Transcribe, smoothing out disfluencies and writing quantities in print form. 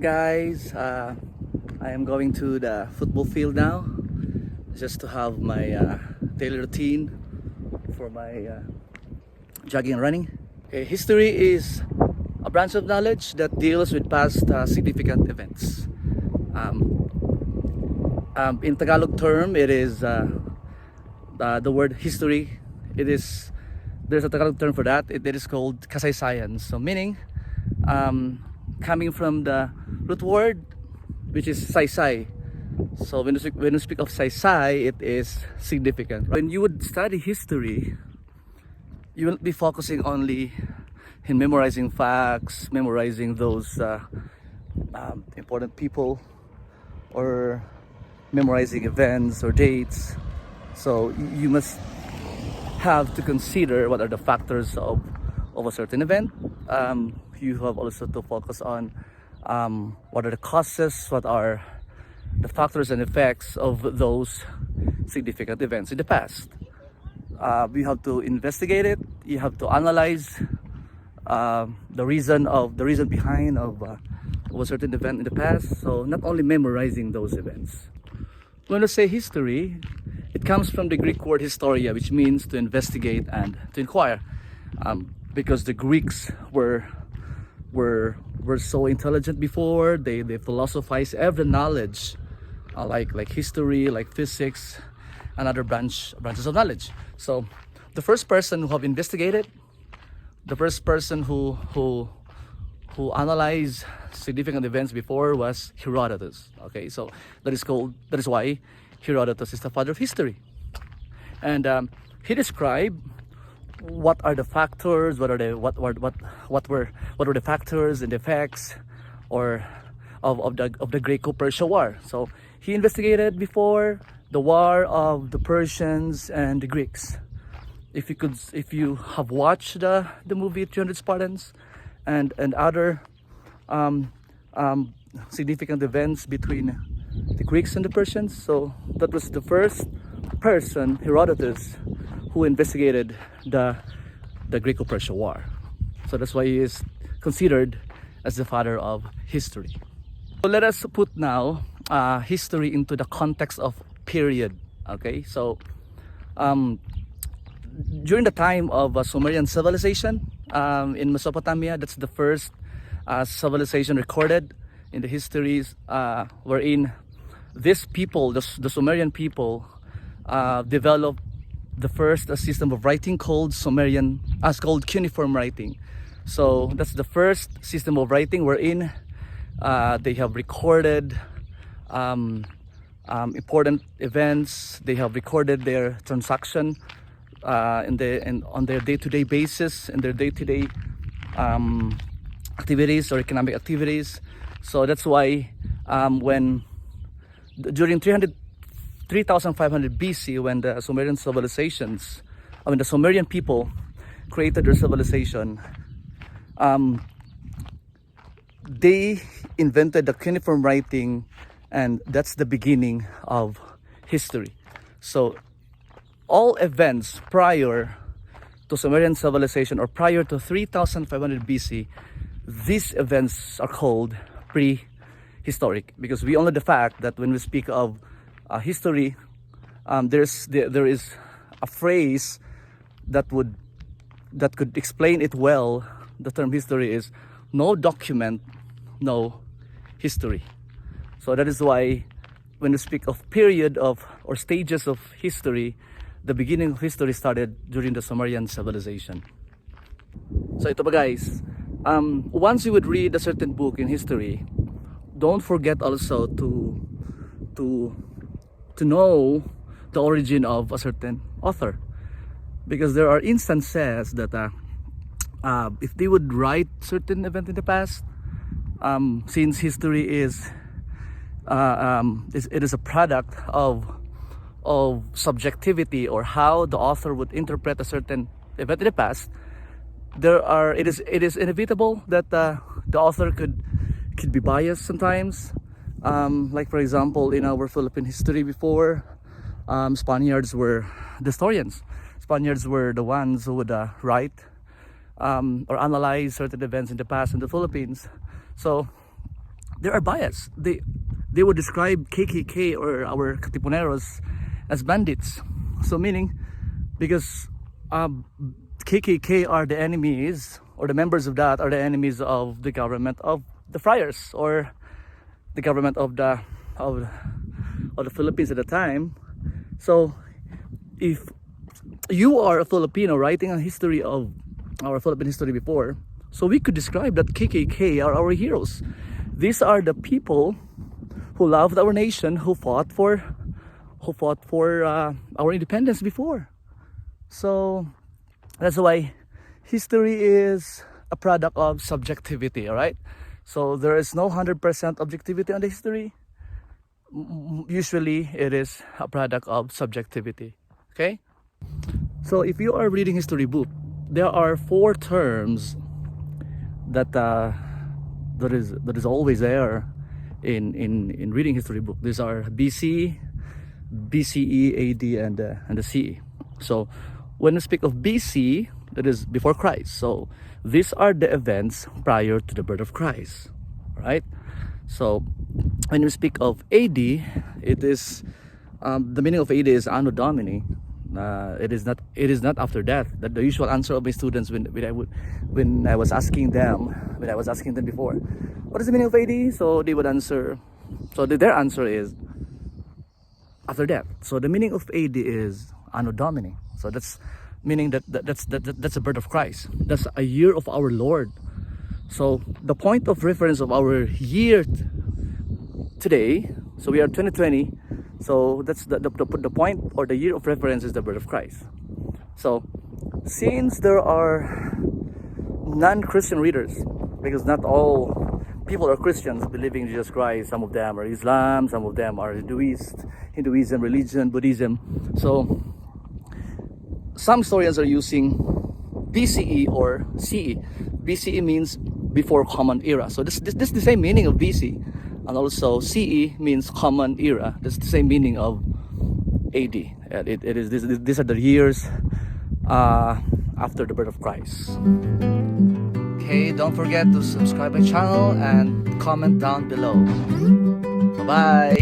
guys, I am going to the football field now just to have my daily routine for my jogging and running. Okay, history is a branch of knowledge that deals with past significant events. In Tagalog term, it is the word history. There's a Tagalog term for that. It is called kasaysayan. So meaning, coming from the root word, which is saysay. So when you speak of saysay, it is significant. When you would study history, you won't be focusing only in memorizing facts, memorizing those important people, or memorizing events or dates. So you must have to consider what are the factors of a certain event. You have also to focus on what are the causes, what are the factors and effects of those significant events in the past. You have to investigate it. You have to analyze the reason behind of a certain event in the past. So not only memorizing those events. When I say history, it comes from the Greek word historia, which means to investigate and to inquire. Because the Greeks were so intelligent before, they philosophized every knowledge, like history, like physics, and other branches of knowledge. So the first person who have investigated, the first person who analyzed significant events before was Herodotus. Okay, so that is why Herodotus is the father of history. And he described what are the factors, what were the factors and effects or of the Greco-Persian War. So he investigated before the war of the Persians and the Greeks. If you have watched the movie 300 Spartans and other significant events between the Greeks and the Persians, so that was the first person, Herodotus, who investigated the Greco-Persian War. So that's why he is considered as the father of history. So let us put now history into the context of period. Okay, so during the time of Sumerian civilization in Mesopotamia, that's the first civilization recorded in the histories, wherein this people, the Sumerian people, developed the first system of writing called called cuneiform writing. So that's the first system of writing wherein they have recorded important events. They have recorded their transaction on their day-to-day basis, in their day-to-day activities or economic activities. So that's why during 3,500 BC, when the Sumerian the Sumerian people created their civilization, they invented the cuneiform writing, and that's the beginning of history. So all events prior to Sumerian civilization or prior to 3,500 BC, these events are called prehistoric, because we honor the fact that when we speak of history, there is a phrase that could explain it well. The term history is no document, no history. So that is why when we speak of period of or stages of history, the beginning of history started during the Sumerian civilization. So ito ba guys, once you would read a certain book in history, don't forget also to know the origin of a certain author, because there are instances that if they would write certain event in the past, since history is a product of subjectivity, or how the author would interpret a certain event in the past, it is inevitable that the author could be biased sometimes. Like for example, in our Philippine history before, Spaniards were the historians. Spaniards were the ones who would write or analyze certain events in the past in the Philippines. So they are biased. They would describe KKK or our Katipuneros as bandits. So meaning, because KKK are the enemies, or the members of that are the enemies of the government of the friars, or the government of the Philippines at the time. So if you are a Filipino writing a history of our Philippine history before, so we could describe that KKK are our heroes. These are the people who loved our nation, who fought for our independence before. So that's why history is a product of subjectivity, all right? So there is no 100% objectivity on the history. Usually it is a product of subjectivity, okay? So if you are reading history book, there are 4 terms that is always there in reading history book. These are BC, BCE, AD, and the CE. So when we speak of BC, that is before Christ. So these are the events prior to the birth of Christ, right? So when we speak of AD, it is the meaning of AD is Anno Domini. It is not after death. That the usual answer of my students when I was asking them before, what is the meaning of AD? So they would answer. So their answer is after death. So the meaning of AD is Anno Domini. So that's meaning that's the birth of Christ. That's a year of our Lord. So the point of reference of our year today, so we are 2020, so that's the point, or the year of reference is the birth of Christ. So since there are non-Christian readers, because not all people are Christians believing in Jesus Christ, some of them are Islam, some of them are Hinduism, religion, Buddhism. So some historians are using BCE or CE. BCE means before Common Era. So this is the same meaning of BC, and also CE means Common Era. That's the same meaning of AD. These are the years after the birth of Christ. Okay, don't forget to subscribe my channel and comment down below. Bye bye.